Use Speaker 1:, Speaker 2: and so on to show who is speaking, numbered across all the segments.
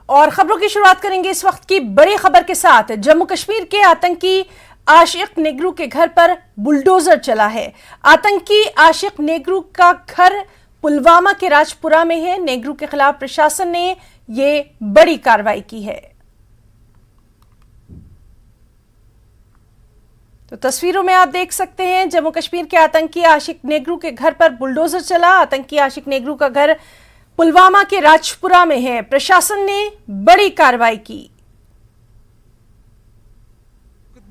Speaker 1: और खबरों की शुरुआत करेंगे इस वक्त की बड़ी खबर के साथ। जम्मू कश्मीर के आतंकी आशिक नेगरू के घर पर बुलडोजर चला है। आतंकी आशिक नेगरू का घर पुलवामा के राजपुरा में है। नेगरू के खिलाफ प्रशासन ने ये बड़ी कार्रवाई की है। तो तस्वीरों में आप देख सकते हैं जम्मू कश्मीर के आतंकी आशिक नेगरू के घर पर बुलडोजर चला। आतंकी आशिक नेगरू का घर पुलवामा के राजपुरा में है। प्रशासन ने बड़ी कार्रवाई की।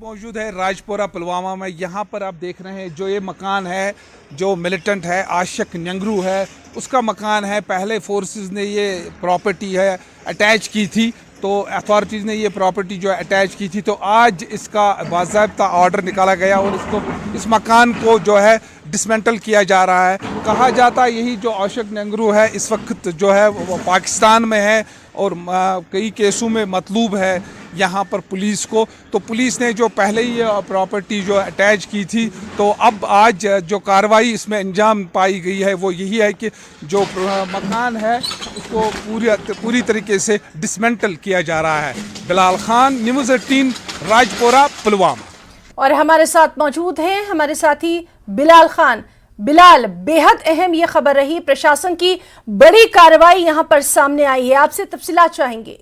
Speaker 2: मौजूद है राजपुरा पुलवामा में। यहाँ पर आप देख रहे हैं जो ये मकान है, जो मिलिटेंट है आशिक नेगरू है, उसका मकान है। पहले फोर्सेस ने ये प्रॉपर्टी है अटैच की थी, तो अथॉरिटीज़ ने ये प्रॉपर्टी जो है अटैच की थी, तो आज इसका बाज़ाब्ता ऑर्डर निकाला गया और इस मकान को जो है डिसमेंटल किया जा रहा है। कहा जाता है यही जो आशिक नेगरू है इस वक्त जो है वो पाकिस्तान में है और कई केसों में मतलूब है यहाँ पर पुलिस को। तो पुलिस ने जो पहले ही प्रॉपर्टी जो अटैच की थी, तो अब आज जो कार्रवाई इसमें अंजाम पाई गई है वो यही है कि जो मकान है उसको पूरी तरीके से डिसमेंटल किया जा रहा है। बिलाल खान, न्यूज़ 18, राजपुरा, पुलवामा।
Speaker 1: और हमारे साथ मौजूद हैं हमारे साथी बिलाल खान। बिलाल, बेहद अहम ये खबर रही, प्रशासन की बड़ी कार्रवाई यहां पर सामने आई है, आपसे तफसीलात चाहेंगे।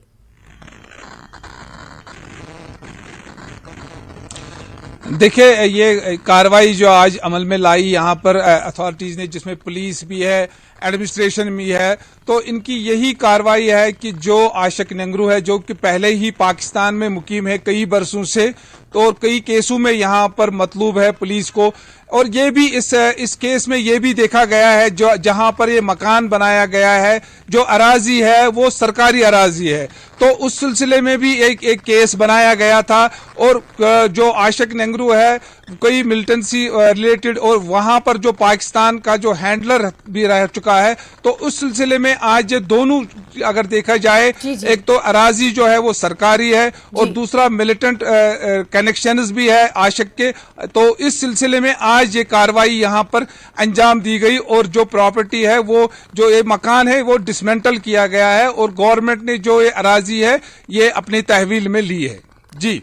Speaker 2: देखिए, ये कार्रवाई जो आज अमल में लाई यहाँ पर अथॉरिटीज़ ने, जिसमें पुलिस भी है, एडमिनिस्ट्रेशन भी है, तो इनकी यही कार्रवाई है कि जो आशिक नेगरू है जो कि पहले ही पाकिस्तान में मुकीम है कई बरसों से, तो कई केसों में यहाँ पर मतलूब है पुलिस को। और ये भी इस केस में ये भी देखा गया है जो जहाँ पर ये मकान बनाया गया है, जो अराजी है वो सरकारी अराजी है, तो उस सिलसिले में भी एक केस बनाया गया था। और जो आशिक नेगरू है कोई मिलिटेंसी रिलेटेड, और वहाँ पर जो पाकिस्तान का जो हैंडलर भी रह चुका है, तो उस सिलसिले में आज दोनों अगर देखा जाए, एक तो अराजी जो है वो सरकारी है और दूसरा मिलिटेंट कनेक्शंस भी है आशिक के, तो इस सिलसिले में आज ये कार्रवाई यहाँ पर अंजाम दी गई और जो प्रॉपर्टी है वो जो ये मकान है वो डिसमेंटल किया गया है और गवर्नमेंट ने जो ये अराजी है ये अपनी तहवील में ली है। जी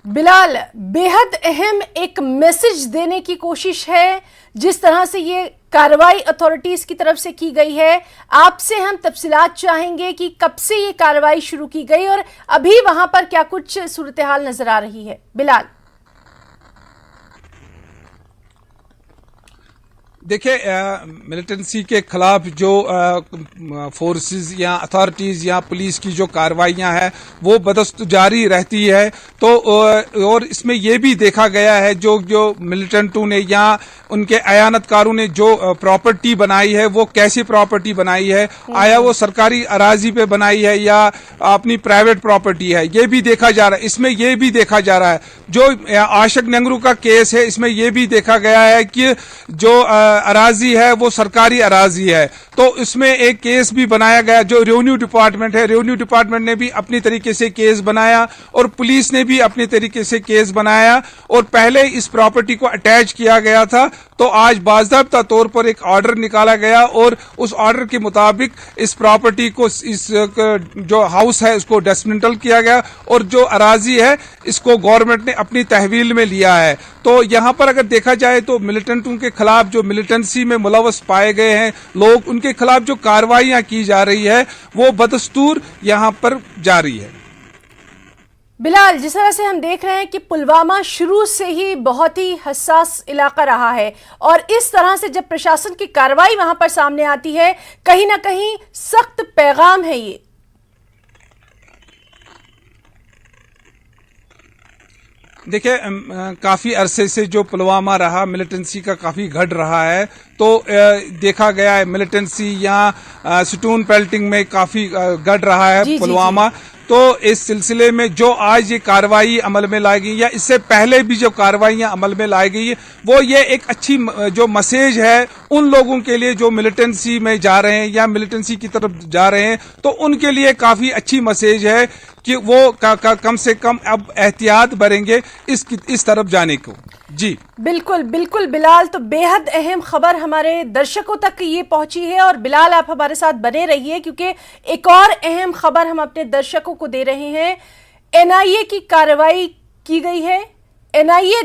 Speaker 1: बिलाल, बेहद अहम एक मैसेज देने की कोशिश है जिस तरह से ये कार्रवाई अथॉरिटीज की तरफ से की गई है। आपसे हम तफसीलात चाहेंगे कि कब से ये कार्रवाई शुरू की गई और अभी वहां पर क्या कुछ सूरत हाल नजर आ रही है। बिलाल,
Speaker 2: देखिए, मिलिटेंसी के खिलाफ जो फोर्सेस या अथॉरिटीज़ या पुलिस की जो कार्रवाइयाँ हैं वो बदस्त जारी रहती है। तो और इसमें ये भी देखा गया है जो मिलिटेंटों ने या उनके अयानतकारों ने जो प्रॉपर्टी बनाई है वो कैसी प्रॉपर्टी बनाई है, आया वो सरकारी अराजी पे बनाई है या अपनी प्राइवेट प्रॉपर्टी है, ये भी देखा जा रहा है। इसमें ये भी देखा जा रहा है जो आशिक नेगरू का केस है, इसमें ये भी देखा गया है कि जो अराजी है वो सरकारी अराजी है, तो इसमें एक केस भी बनाया गया। जो रेवेन्यू डिपार्टमेंट है, रेवेन्यू डिपार्टमेंट ने भी अपनी तरीके से केस बनाया और पुलिस ने भी अपनी तरीके से केस बनाया और पहले इस प्रॉपर्टी को अटैच किया गया था, तो आज बाज़ाब्ता तौर पर एक ऑर्डर निकाला गया और उस ऑर्डर के मुताबिक इस प्रॉपर्टी को, इस जो हाउस है उसको डिसमेंटल किया गया और जो अराजी है इसको गवर्नमेंट ने अपनी तहवील में लिया है। तो यहाँ पर अगर देखा जाए तो मिलिटेंटों के खिलाफ, जो मिलिटेंसी में मुलव्वस पाए गए हैं लोग, उनके खिलाफ जो कार्रवाइयाँ की जा रही है वो बदस्तूर यहाँ पर जारी है।
Speaker 1: बिलाल, जिस तरह से हम देख रहे हैं कि पुलवामा शुरू से ही बहुत ही हसास इलाका रहा है और इस तरह से जब प्रशासन की कार्रवाई वहां पर सामने आती है, कहीं ना कहीं सख्त पैगाम है ये।
Speaker 2: देखिए, काफ़ी अरसे से जो पुलवामा रहा मिलिटेंसी का काफ़ी घट रहा है, तो देखा गया है मिलिटेंसी या स्टोन पेल्टिंग में काफ़ी घट रहा है पुलवामा। तो इस सिलसिले में जो आज ये कार्रवाई अमल में लाई गई या इससे पहले भी जो कार्रवाइयां अमल में लाई गई है, वो ये एक अच्छी जो मैसेज है उन लोगों के लिए जो मिलिटेंसी में जा रहे हैं या मिलिटेंसी की तरफ जा रहे हैं, तो उनके लिए काफ़ी अच्छी मैसेज है कि वो कम से कम अब एहतियात बरतेंगे इस तरफ जाने को। जी
Speaker 1: बिल्कुल बिल्कुल बिलाल, तो बेहद अहम खबर हमारे दर्शकों तक ये पहुंची है और बिलाल आप हमारे साथ बने रहिए क्योंकि एक और अहम खबर हम अपने दर्शकों को दे रहे हैं। एनआईए की कार्रवाई की गई है। एनआईए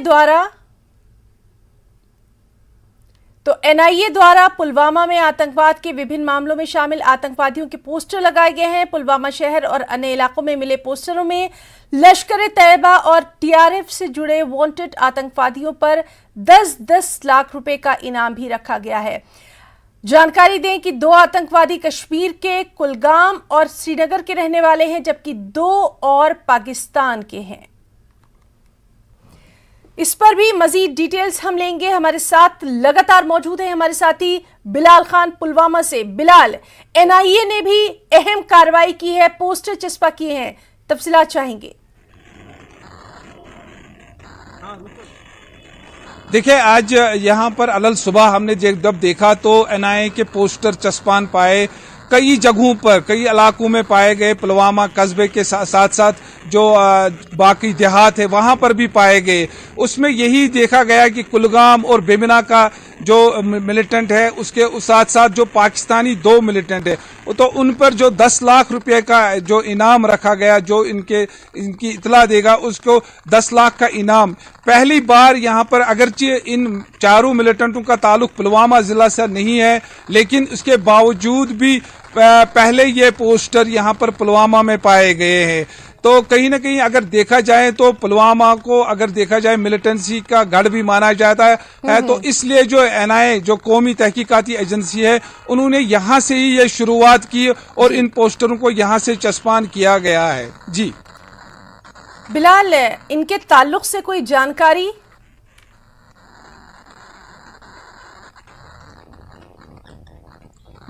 Speaker 1: द्वारा पुलवामा में आतंकवाद के विभिन्न मामलों में शामिल आतंकवादियों के पोस्टर लगाए गए हैं। पुलवामा शहर और अन्य इलाकों में मिले पोस्टरों में लश्कर-ए-तैयबा और टीआरएफ से जुड़े वांटेड आतंकवादियों पर 10-10 लाख रुपए का इनाम भी रखा गया है। जानकारी दें कि 2 आतंकवादी कश्मीर के कुलगाम और श्रीनगर के रहने वाले हैं, जबकि 2 और पाकिस्तान के हैं। इस पर भी मजीद डिटेल्स हम लेंगे। हमारे साथ लगातार मौजूद हैं हमारे साथी बिलाल खान पुलवामा से। बिलाल, एनआईए ने भी अहम कार्रवाई की है, पोस्टर चस्पा किए हैं, तफसीलात चाहेंगे।
Speaker 2: देखिए, आज यहाँ पर अलल सुबह हमने जब देखा तो एनआईए के पोस्टर चस्पान पाए, कई जगहों पर कई इलाकों में पाए गए। पुलवामा कस्बे के साथ साथ जो बाकी देहात है वहां पर भी पाए गए। उसमें यही देखा गया कि कुलगाम और बेमिना का जो मिलिटेंट है उसके साथ साथ जो पाकिस्तानी 2 मिलिटेंट है तो उन पर जो 10 लाख रुपए का जो इनाम रखा गया, जो इनकी इतला देगा उसको 10 लाख का इनाम। पहली बार यहाँ पर अगरचे इन चारों मिलिटेंटों का ताल्लुक पुलवामा जिला से नहीं है, लेकिन उसके बावजूद भी पहले ये पोस्टर यहाँ पर पुलवामा में पाए गए हैं। तो कहीं ना कहीं अगर देखा जाए तो पुलवामा को अगर देखा जाए मिलिटेंसी का गढ़ भी माना जाता है। तो इसलिए जो एनआईए जो कौमी तहकीकाती एजेंसी है उन्होंने यहाँ से ही ये शुरुआत की और इन पोस्टरों को यहाँ से चस्पान किया गया है। जी
Speaker 1: बिलाल, इनके ताल्लुक से कोई जानकारी?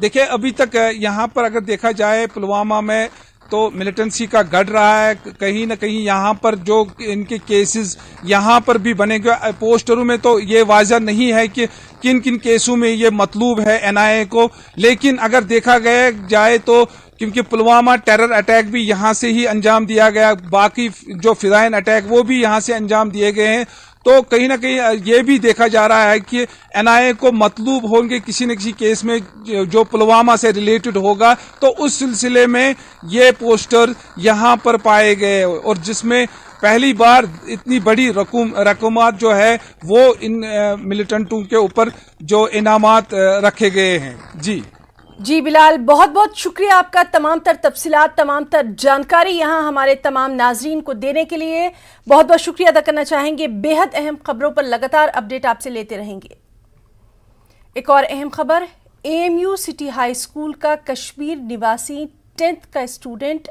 Speaker 2: देखिए, अभी तक यहाँ पर अगर देखा जाए पुलवामा में तो मिलिटेंसी का गढ़ रहा है। कहीं न कहीं यहाँ पर जो इनके केसेस यहाँ पर भी बने गए पोस्टरों में तो ये वाज़ह नहीं है कि किन किन केसों में ये मतलूब है एनआईए को, लेकिन अगर देखा गया जाए तो क्योंकि पुलवामा टेरर अटैक भी यहाँ से ही अंजाम दिया गया, बाकी जो फिदाइन अटैक वो भी यहाँ से अंजाम दिए गए हैं। तो कहीं ना कहीं ये भी देखा जा रहा है कि एनआईए को मतलूब होंगे किसी न किसी केस में जो पुलवामा से रिलेटेड होगा, तो उस सिलसिले में ये पोस्टर यहाँ पर पाए गए और जिसमें पहली बार इतनी बड़ी रकूमात जो है वो इन मिलिटेंटों के ऊपर जो इनामात रखे गए हैं। जी
Speaker 1: बिलाल, बहुत बहुत शुक्रिया आपका तमाम तर तफसीलात, तमाम तर जानकारी यहाँ हमारे तमाम नाजरीन को देने के लिए बहुत बहुत शुक्रिया अदा करना चाहेंगे। बेहद अहम खबरों पर लगातार अपडेट आपसे लेते रहेंगे। एक और अहम खबर, एएमयू सिटी हाई स्कूल का कश्मीर निवासी 10th का स्टूडेंट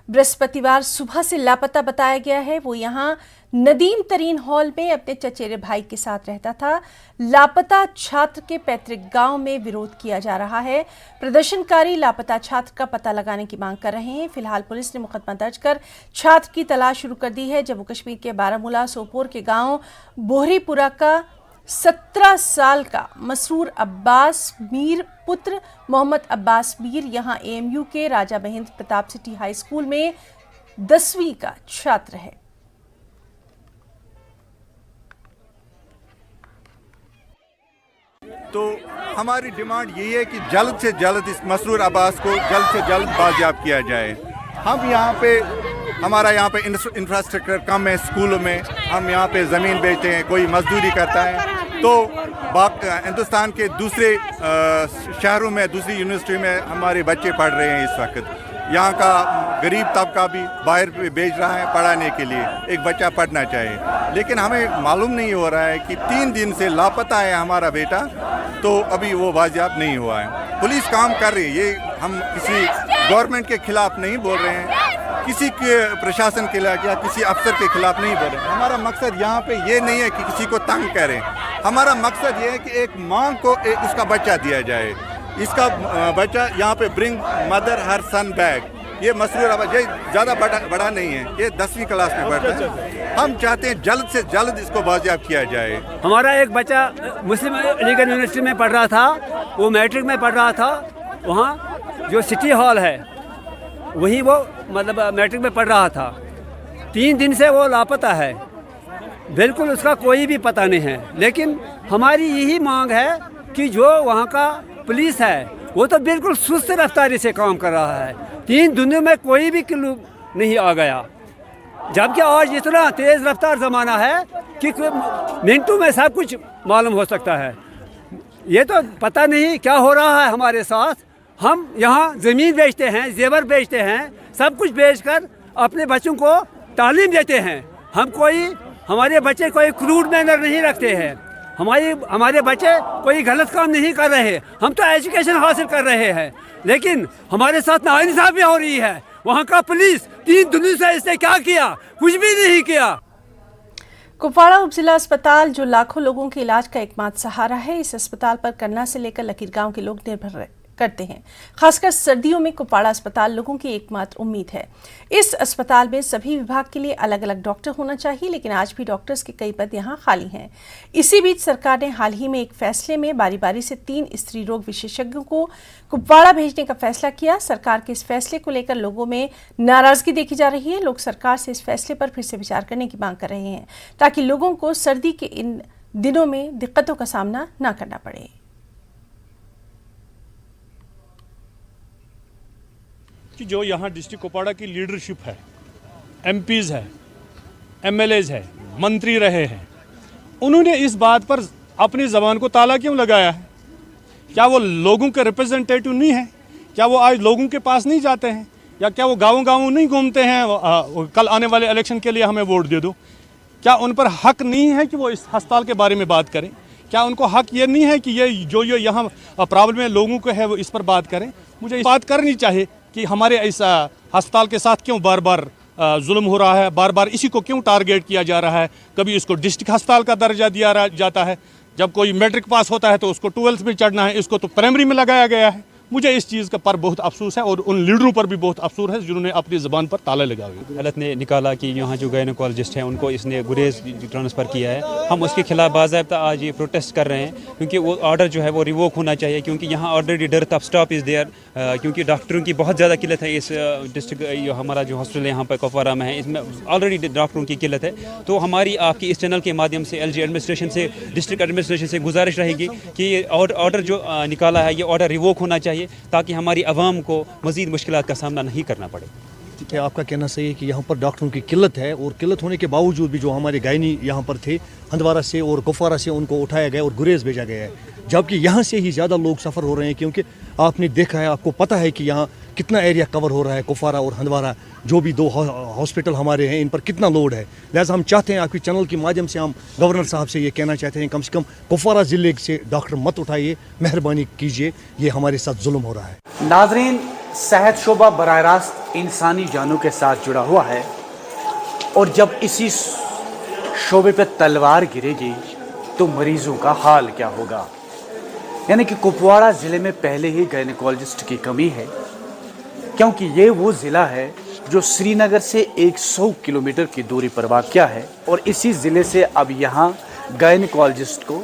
Speaker 1: बृहस्पतिवार सुबह से लापता बताया गया है। वो यहाँ नदीम तरीन हॉल में अपने चचेरे भाई के साथ रहता था। लापता छात्र के पैतृक गांव में विरोध किया जा रहा है। प्रदर्शनकारी लापता छात्र का पता लगाने की मांग कर रहे हैं। फिलहाल पुलिस ने मुकदमा दर्ज कर छात्र की तलाश शुरू कर दी है। जम्मू कश्मीर के बारामूला सोपोर के गांव बोहरीपुरा का 17 साल का मसरूर अब्बास मीर पुत्र मोहम्मद अब्बास मीर यहाँ एएमयू के Raja Mahendra Pratap city high school में 10वीं का छात्र है।
Speaker 3: तो हमारी डिमांड यही है कि जल्द से जल्द इस मसरूर अब्बास को जल्द से जल्द बाजियाब किया जाए। हम यहाँ पे हमारा यहाँ पे इंफ्रास्ट्रक्चर कम है, स्कूलों में हम यहाँ पे ज़मीन बेचते हैं, कोई मजदूरी करता है। तो हिंदुस्तान के दूसरे शहरों में, दूसरी यूनिवर्सिटी में हमारे बच्चे पढ़ रहे हैं। इस वक्त यहाँ का गरीब तबका भी बाहर भेज रहा है पढ़ाने के लिए, एक बच्चा पढ़ना चाहिए। लेकिन हमें मालूम नहीं हो रहा है कि 3 दिन से लापता है हमारा बेटा, तो अभी वो बाजियाब नहीं हुआ है। पुलिस काम कर रही है, ये हम किसी गवर्नमेंट के खिलाफ नहीं बोल रहे हैं, किसी के प्रशासन के खिलाफ या किसी अफसर के खिलाफ नहीं बोल रहे। हमारा मकसद यहाँ पे ये नहीं है कि किसी को तंग करें। हमारा मकसद ये है कि एक माँ को उसका बच्चा दिया जाए। इसका बच्चा यहाँ पे ब्रिंग मदर हर सन बैक, ये मसरूर अब्बास, ये ज़्यादा बड़ा नहीं है, ये 10वीं क्लास में पढ़ता है। हम चाहते हैं जल्द से जल्द इसको बाजियाब किया जाए।
Speaker 4: हमारा एक बच्चा मुस्लिम अलीगढ़ यूनिवर्सिटी में पढ़ रहा था, वो मैट्रिक में पढ़ रहा था। वहाँ जो सिटी हॉल है वहीं वो मतलब मैट्रिक में पढ़ रहा था। 3 दिन से वो लापता है। बिल्कुल उसका कोई भी पता नहीं है। लेकिन हमारी यही मांग है कि जो वहाँ का पुलिस है वो तो बिल्कुल सुस्त रफ्तारी से काम कर रहा है। 3 दिनों में कोई भी किलो नहीं आ गया, जबकि आज इतना तेज़ रफ्तार ज़माना है कि मिनटों में सब कुछ मालूम हो सकता है। ये तो पता नहीं क्या हो रहा है हमारे साथ। हम यहाँ ज़मीन बेचते हैं, जेवर बेचते हैं, सब कुछ बेचकर अपने बच्चों को तालीम देते हैं। हमारे बच्चे कोई क्रूड मैनर नहीं रखते हैं, हमारे बच्चे कोई गलत काम नहीं कर रहे। हम तो एजुकेशन हासिल कर रहे हैं, लेकिन हमारे साथ नाइंसाफ़ी हो रही है। वहाँ का पुलिस 3 दिनों से इसने क्या किया? कुछ भी नहीं किया।
Speaker 1: कुपवाड़ा उपजिला अस्पताल जो लाखों लोगों के इलाज का एकमात्र सहारा है, इस अस्पताल पर कन्ना से लेकर लकीर गांव के लोग निर्भर करते हैं। खासकर सर्दियों में कुपवाड़ा अस्पताल लोगों की एकमात्र उम्मीद है। इस अस्पताल में सभी विभाग के लिए अलग अलग डॉक्टर होना चाहिए, लेकिन आज भी डॉक्टर्स के कई पद यहां खाली हैं। इसी बीच सरकार ने हाल ही में एक फैसले में बारी बारी से 3 स्त्री रोग विशेषज्ञों को कुपवाड़ा भेजने का फैसला किया। सरकार के इस फैसले को लेकर लोगों में नाराजगी देखी जा रही है। लोग सरकार से इस फैसले पर फिर से विचार करने की मांग कर रहे हैं, ताकि लोगों को सर्दी के इन दिनों में दिक्कतों का सामना न करना पड़े।
Speaker 5: कि जो यहाँ डिस्ट्रिक्ट कुपवाड़ा की लीडरशिप है, एमपीज़ है, एमएलएज है, मंत्री रहे हैं, उन्होंने इस बात पर अपनी ज़बान को ताला क्यों लगाया है? क्या वो लोगों के रिप्रेजेंटेटिव नहीं है? क्या वो आज लोगों के पास नहीं जाते हैं? या क्या वो गाँव नहीं घूमते हैं, कल आने वाले इलेक्शन के लिए हमें वोट दे दो? क्या उन पर हक नहीं है कि वो इस अस्पताल के बारे में बात करें? क्या उनको हक ये नहीं है कि ये जो यहाँ प्रॉब्लम है लोगों को है वो इस पर बात करें? मुझे इस बात करनी चाहिए कि हमारे इस अस्पताल के साथ क्यों बार बार जुल्म हो रहा है, बार बार इसी को क्यों टारगेट किया जा रहा है। कभी इसको डिस्ट्रिक्ट अस्पताल का दर्जा दिया जाता है, जब कोई मैट्रिक पास होता है तो उसको 12th में चढ़ना है, इसको तो प्राइमरी में लगाया गया है। मुझे इस चीज़ का पर बहुत अफसोस है और उन लीडरों पर भी बहुत अफसोस है जिन्होंने अपनी ज़बान पर ताला लगाया।
Speaker 6: अदालत ने निकाला कि यहाँ जो गायनोकोलॉजिस्ट हैं उनको इसने गुरेज ट्रांसफ़र किया है। हम उसके खिलाफ बाज़ाब्ता आज ये प्रोटेस्ट कर रहे हैं, क्योंकि वो ऑर्डर जो है वो रिवोक होना चाहिए, क्योंकि यहाँ already death of staff is there, क्योंकि डॉक्टरों की बहुत ज़्यादा किल्लत है। इस डिस्ट्रिक्ट हमारा जो हॉस्पिटल यहाँ पर कुपवाड़ा में है, इसमें ऑलरेडी डॉक्टरों की किल्लत है। तो हमारी आपकी इस चैनल के माध्यम से LG एडमिनिस्ट्रेशन से, डिस्ट्रिक्ट एडमिनिस्ट्रेशन से गुजारिश रहेगी कि ये ऑर्डर जो निकाला है ये ऑर्डर रिवोक होना चाहिए, ताकि हमारी आवाम को मज़ीद मुश्किलात का सामना नहीं करना पड़े।
Speaker 7: ठीक है, आपका कहना सही है कि यहाँ पर डॉक्टरों की किल्लत है, और किल्लत होने के बावजूद भी जो हमारे गायनी यहाँ पर थे हंदवारा से और कुपवाड़ा से, उनको उठाया गया और गुरेज भेजा गया है, जबकि यहाँ से ही ज़्यादा लोग सफ़र हो रहे हैं। क्योंकि आपने देखा है, आपको पता है कि यहाँ कितना एरिया कवर हो रहा है, कुपवाड़ा और हंदवाड़ा जो भी 2 हॉस्पिटल हमारे हैं, इन पर कितना लोड है। लिहाजा हम चाहते हैं, आपके चैनल के माध्यम से हम गवर्नर साहब से ये कहना चाहते हैं, कम से कम कुपवाड़ा ज़िले से डॉक्टर मत उठाइए, मेहरबानी कीजिए, ये हमारे साथ जुल्म हो रहा है।
Speaker 8: नाज़रीन, सेहत शोबा बराह रास्त इंसानी जानों के साथ जुड़ा हुआ है, और जब इसी शोबे पर तलवार गिरेगी तो मरीजों का हाल क्या होगा। यानी कि कुपवाड़ा ज़िले में पहले ही गायनेकोलॉजिस्ट की कमी है, क्योंकि ये वो ज़िला है जो श्रीनगर से 100 किलोमीटर की दूरी पर वाक़या है, और इसी ज़िले से अब यहाँ गायनेकोलॉजिस्ट को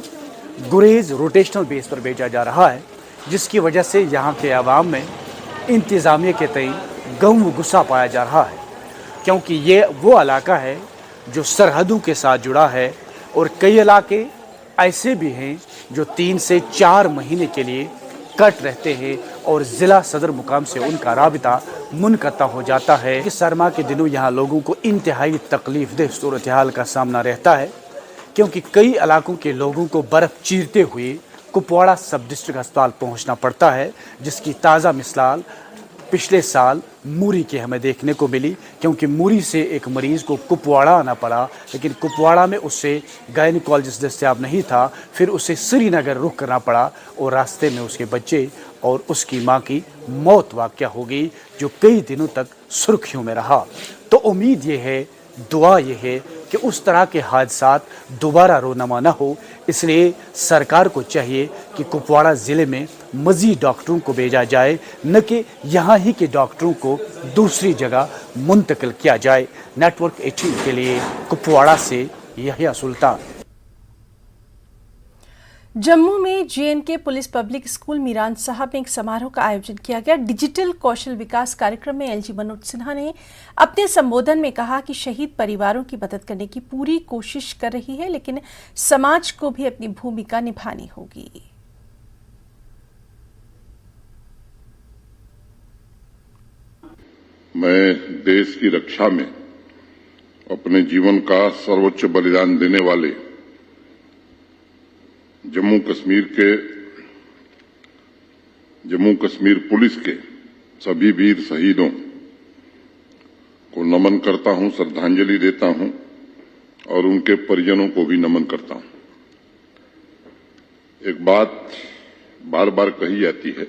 Speaker 8: गुरेज रोटेशनल बेस पर भेजा जा रहा है, जिसकी वजह से यहाँ के आवाम में इंतज़ामिया के तय गम गुस्सा पाया जा रहा है, क्योंकि ये वो इलाका है जो सरहदों के साथ जुड़ा है, और कई इलाके ऐसे भी हैं जो 3 से 4 महीने के लिए कट रहते हैं, और ज़िला सदर मुकाम से उनका राबिता मुनक़ता हो जाता है। सरमा के दिनों यहाँ लोगों को इंतहाई तकलीफ़ देह सूरत हाल का सामना रहता है, क्योंकि कई इलाकों के लोगों को बर्फ़ चीरते हुए कुपवाड़ा सब डिस्ट्रिक्ट अस्पताल पहुँचना पड़ता है, जिसकी ताज़ा मिसाल पिछले साल मूरी के हमें देखने को मिली, क्योंकि मूरी से एक मरीज़ को कुपवाड़ा आना पड़ा, लेकिन कुपवाड़ा में उससे गायनेकोलॉजिस्ट दस्तयाब नहीं था, फिर उसे श्रीनगर रुख करना पड़ा, और रास्ते में उसके बच्चे और उसकी मां की मौत वाक़या हो गई, जो कई दिनों तक सुर्खियों में रहा। तो उम्मीद ये है, दुआ ये है कि उस तरह के हादसात दोबारा रोनमा न हो। इसलिए सरकार को चाहिए कि कुपवाड़ा ज़िले में मज़ीद डॉक्टरों को भेजा जाए, न कि यहाँ ही के डॉक्टरों को दूसरी जगह मुंतकिल किया जाए। नेटवर्क 18 के लिए कुपवाड़ा से यहिया सुल्तान।
Speaker 1: जम्मू में JNK police public school Miran Sahib में एक समारोह का आयोजन किया गया। डिजिटल कौशल विकास कार्यक्रम में एलजी मनोज सिन्हा ने अपने संबोधन में कहा कि शहीद परिवारों की मदद करने की पूरी कोशिश कर रही है, लेकिन समाज को भी अपनी भूमिका निभानी होगी।
Speaker 9: मैं देश की रक्षा में अपने जीवन का सर्वोच्च बलिदान देने वाले जम्मू कश्मीर पुलिस के सभी वीर शहीदों को नमन करता हूं, श्रद्धांजलि देता हूं और उनके परिजनों को भी नमन करता हूं। एक बात बार बार कही जाती है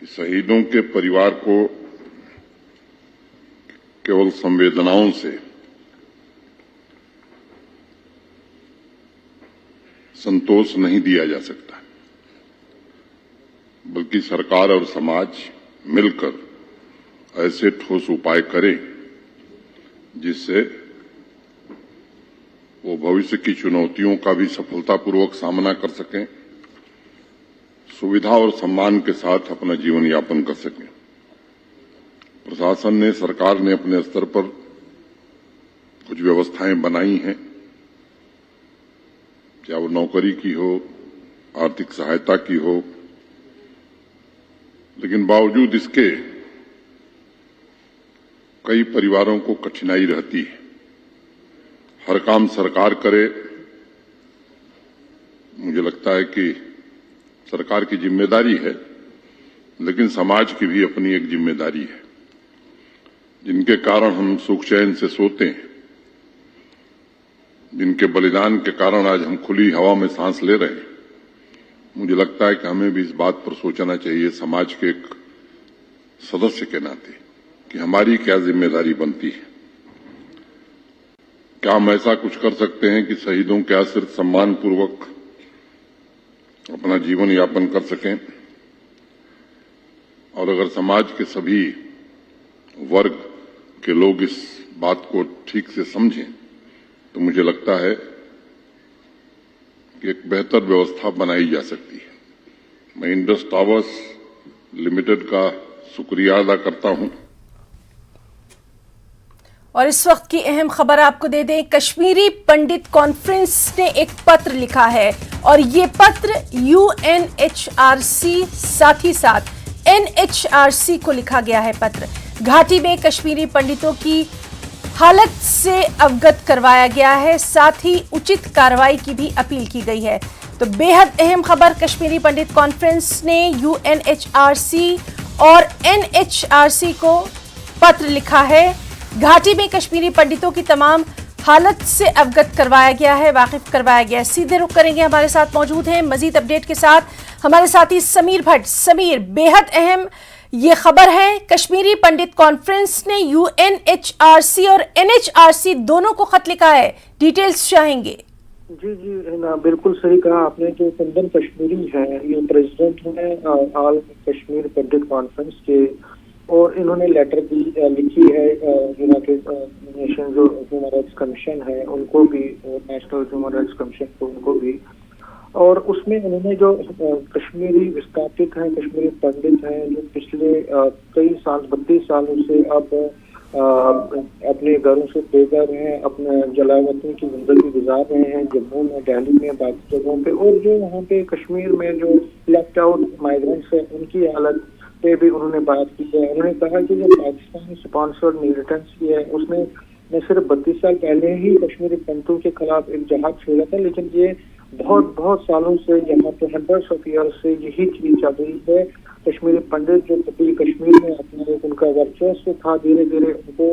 Speaker 9: कि शहीदों के परिवार को केवल संवेदनाओं से संतोष नहीं दिया जा सकता, बल्कि सरकार और समाज मिलकर ऐसे ठोस उपाय करें जिससे वो भविष्य की चुनौतियों का भी सफलतापूर्वक सामना कर सकें, सुविधा और सम्मान के साथ अपना जीवन यापन कर सकें। प्रशासन ने, सरकार ने अपने स्तर पर कुछ व्यवस्थाएं बनाई हैं, क्या वो नौकरी की हो, आर्थिक सहायता की हो, लेकिन बावजूद इसके कई परिवारों को कठिनाई रहती है। हर काम सरकार करे, मुझे लगता है कि सरकार की जिम्मेदारी है, लेकिन समाज की भी अपनी एक जिम्मेदारी है, जिनके कारण हम सुख चैन से सोते हैं, जिनके बलिदान के कारण आज हम खुली हवा में सांस ले रहे हैं। मुझे लगता है कि हमें भी इस बात पर सोचना चाहिए समाज के एक सदस्य के नाते कि हमारी क्या जिम्मेदारी बनती है। क्या हम ऐसा कुछ कर सकते हैं कि शहीदों के आश्रित सम्मानपूर्वक अपना जीवन यापन कर सकें, और अगर समाज के सभी वर्ग के लोग इस बात को ठीक से समझें तो मुझे लगता है कि एक बेहतर व्यवस्था बनाई जा सकती है। मैं इंडस टावर्स लिमिटेड का शुक्रिया अदा करता हूं।
Speaker 1: और इस वक्त की अहम खबर आपको दे दें, कश्मीरी पंडित कॉन्फ्रेंस ने एक पत्र लिखा है और ये पत्र यूएनएचआरसी साथ ही साथ एनएचआरसी को लिखा गया है। पत्र घाटी में कश्मीरी पंडितों की हालत से अवगत करवाया गया है, साथ ही उचित कार्रवाई की भी अपील की गई है। तो बेहद अहम खबर, कश्मीरी पंडित कॉन्फ्रेंस ने यूएनएचआरसी और एनएचआरसी को पत्र लिखा है। घाटी में कश्मीरी पंडितों की तमाम हालत से अवगत करवाया गया है, वाकिफ करवाया गया है। सीधे रुख करेंगे, हमारे साथ मौजूद हैं मजीद अपडेट के साथ हमारे साथी समीर भट्ट। समीर, बेहद अहम ये खबर है, कश्मीरी पंडित कॉन्फ्रेंस ने यूएनएचआरसी और एनएचआरसी दोनों को खत लिखा है, डिटेल्स चाहेंगे।
Speaker 10: जी ना, बिल्कुल सही कहा आपने। जो कुंदन कश्मीरी है, ये प्रेसिडेंट हैं ऑल कश्मीर पंडित कॉन्फ्रेंस के, और इन्होंने लेटर भी लिखी है यूनाइटेड नेशन जो ह्यूमन राइट्स कमीशन है उनको भी, नेशनल ह्यूमन राइट्स कमीशन को उनको भी, और उसमें उन्होंने जो कश्मीरी विस्थापित हैं, कश्मीरी पंडित हैं जो पिछले कई साल 32 सालों से अब अपने घरों से बेघर हैं, अपने जलावतनी की जिंदगी गुजार रहे हैं जम्मू में, दिल्ली में, बाकी जगहों पे, और जो वहाँ पे कश्मीर में जो लेफ्ट आउट माइग्रेंट्स हैं उनकी हालत पे भी उन्होंने बात की है। उन्होंने कहा कि जो पाकिस्तानी स्पॉन्सर्ड मिलिटेंसी है उसने न सिर्फ 32 साल पहले ही कश्मीरी पंडितों के खिलाफ एक जहाद छेड़ा था, लेकिन ये बहुत सालों से, यहाँ पे हंड्रेड्स ऑफ ईयर से यही चीज चल रही है। कश्मीरी पंडित जो कभी कश्मीर में अपना एक उनका वर्चस्व था, धीरे धीरे उनको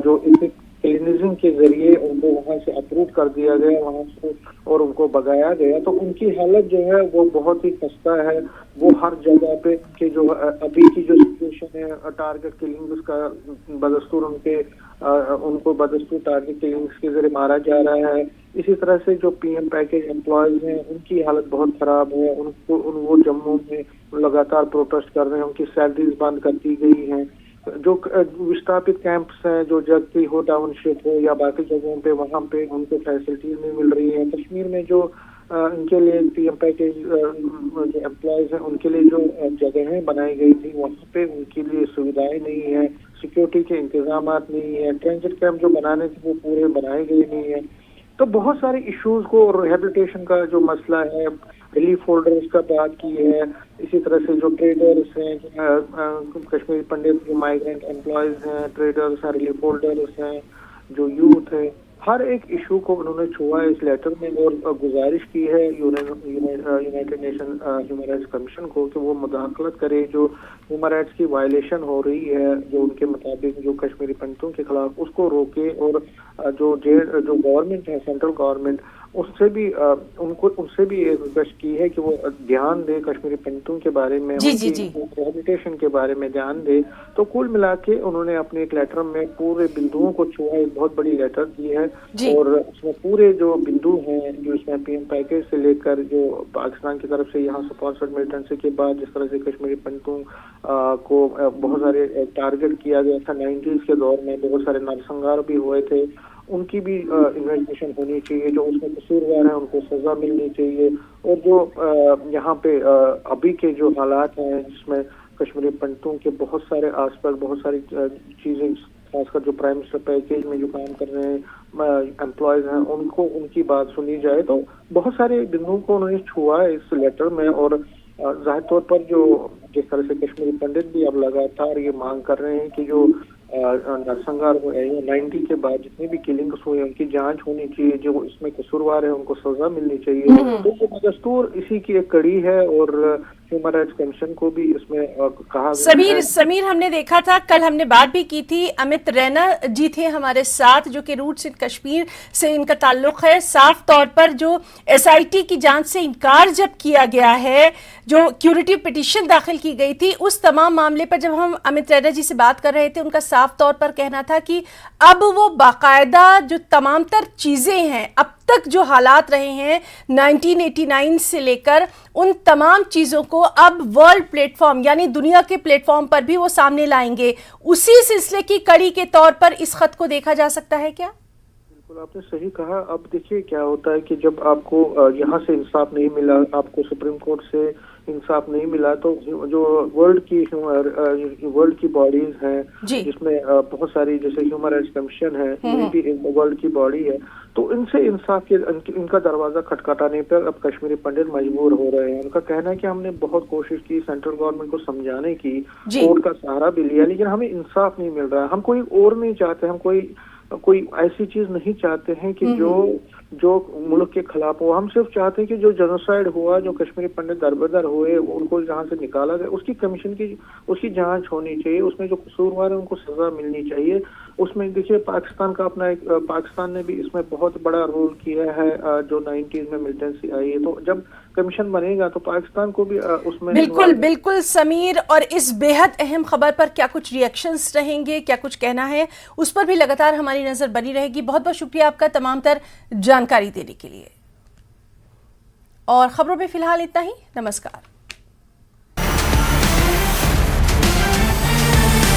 Speaker 10: जो इथिक क्लीनिज्म के जरिए उनको वहाँ से अप्रूव कर दिया गया वहाँ से और उनको भगाया गया, तो उनकी हालत जो है वो बहुत ही खस्ता है। वो हर जगह पे के जो अभी की जो सिचुएशन है, टारगेट किलिंग्स का बदस्तूर उनको बदस्तूर टारगेट किलिंग्स के जरिए मारा जा रहा है। इसी तरह से जो पीएम पैकेज एम्प्लॉयज हैं उनकी हालत बहुत खराब है, वो जम्मू में लगातार प्रोटेस्ट कर रहे हैं, उनकी सैलरीज बंद कर दी गई हैं। जो विस्थापित कैंप्स हैं, जो जगती हो टाउनशिप हो या बाकी जगहों पे, वहाँ पे उनको फैसिलिटीज नहीं मिल रही है। कश्मीर में जो इनके लिए पीएम पैकेज जो एम्प्लॉयज हैं उनके लिए जो जगहें बनाई गई थी वहाँ पे उनके लिए सुविधाएं नहीं है, सिक्योरिटी के इंतजाम नहीं है, ट्रांजिट कैंप जो बनाने थे वो पूरे बनाए गए नहीं है। तो बहुत सारे इश्यूज को, रिहेबिलिटेशन का जो मसला है, रिलीफ होल्डर्स का बात की है, इसी तरह से जो ट्रेडर्स हैं, कश्मीरी पंडित जो माइग्रेंट एम्प्लॉयज हैं, ट्रेडर्स हैं, रिलीफ होल्डर्स हैं, जो यूथ है, हर एक इशू को उन्होंने छुआ है इस लेटर में और गुजारिश की है United nation human rights commission को कि वो मुदाखलत करे जो ह्यूमन राइट्स की वायलेशन हो रही है, जो उनके मुताबिक जो कश्मीरी पंडितों के खिलाफ, उसको रोके और जो गवर्नमेंट है, सेंट्रल गवर्नमेंट, उससे भी एक रिक्वेस्ट की है कि वो ध्यान दे कश्मीरी पंडितों के बारे में, रिहेबिलिटेशन के बारे में ध्यान दे। तो कुल मिला के उन्होंने अपने एक लेटर में पूरे बिंदुओं को छुआ, एक बहुत बड़ी लेटर दी है और उसमें पूरे जो बिंदु हैं, जो इसमें पीएम पैकेज से लेकर जो पाकिस्तान की तरफ से यहाँ स्पॉन्सर्ड मिलिटेंसी के बाद जिस तरह से कश्मीरी पंडितों को बहुत सारे टारगेट किया गया था 90s के दौर में, बहुत सारे नरसंहार भी हुए थे, उनकी भी इन्वेस्टिगेशन होनी चाहिए, जो उसमें कसूरवार है उनको सजा मिलनी चाहिए। और जो यहाँ पे अभी के जो हालात हैं जिसमें कश्मीरी पंडितों के बहुत सारे आसपास बहुत सारी चीजें, खासकर जो प्राइम मिनिस्टर पैकेज में जो काम कर रहे हैं एम्प्लॉयज हैं, उनको उनकी बात सुनी जाए। तो बहुत सारे बिंदुओं को उन्होंने छुआ है इस लेटर में और जाहिर तौर पर जो जिस तरह से कश्मीरी पंडित भी अब लगातार ये मांग कर रहे हैं कि जो नरसंहार हुए हैं 90 के बाद जितनी भी किलिंग्स हुए उनकी जांच होनी चाहिए, जो इसमें कसूरवार है उनको सजा मिलनी चाहिए। तो ये दस्तूर इसी की एक कड़ी है और ह्यूमन राइट्स कमीशन को भी इसमें कहा गया।
Speaker 1: समीर हमने देखा था, कल हमने बात भी की थी, अमित रैना जी थे हमारे साथ जो कि रूट्स इन कश्मीर से इनका ताल्लुक है। साफ तौर पर जो एसआईटी की जांच से इनकार जब किया गया है, जो क्यूरेटिव पिटीशन दाखिल की गई थी, उस तमाम मामले पर जब हम अमित रैना जी से बात कर रहे थे, उनका साफ तौर पर कहना था कि अब वो बाकायदा जो तमाम तर चीजें हैं, अब तक जो हालात रहे हैं 1989 से लेकर, उन तमाम चीजों को अब वर्ल्ड प्लेटफॉर्म यानी दुनिया के प्लेटफॉर्म पर भी वो सामने लाएंगे। उसी सिलसिले की कड़ी के तौर पर इस खत को देखा जा सकता है क्या?
Speaker 10: बिल्कुल आपने सही कहा। अब देखिए क्या होता है कि जब आपको यहाँ से इंसाफ नहीं मिला, आपको सुप्रीम कोर्ट से इंसाफ नहीं मिला, तो जो वर्ल्ड की बॉडीज हैं जिसमें बहुत सारी, जैसे ह्यूमन राइट्स कमीशन है, ये भी एक वर्ल्ड की बॉडी है, तो इनसे इंसाफ के इनका दरवाजा खटखटाने पर अब कश्मीरी पंडित मजबूर हो रहे हैं। उनका कहना है कि हमने बहुत कोशिश की सेंट्रल गवर्नमेंट को समझाने की, कोर्ट का सहारा भी लिया, लेकिन हमें इंसाफ नहीं मिल रहा। हम कोई और नहीं चाहते, हम कोई ऐसी चीज नहीं चाहते हैं कि जो मुल्क के खिलाफ हो। हम सिर्फ चाहते हैं कि जो जेनोसाइड हुआ, जो कश्मीरी पंडित दरबदर हुए, उनको जहाँ से निकाला गया, उसकी कमीशन की उसकी जांच होनी चाहिए, उसमें जो कसूरवार है उनको सजा मिलनी चाहिए। उसमें देखिए पाकिस्तान का अपना एक, पाकिस्तान ने भी इसमें बहुत बड़ा रोल किया है, जो 90s में मिलिटेंसी आई है, तो जब कमीशन बनेगा तो पाकिस्तान को भी उसमें
Speaker 1: बिल्कुल समीर। और इस बेहद अहम खबर पर क्या कुछ रिएक्शंस रहेंगे, क्या कुछ कहना है, उस पर भी लगातार हमारी नजर बनी रहेगी। बहुत बहुत शुक्रिया आपका तमाम तर जानकारी देने के लिए। और खबरों में फिलहाल इतना ही। नमस्कार।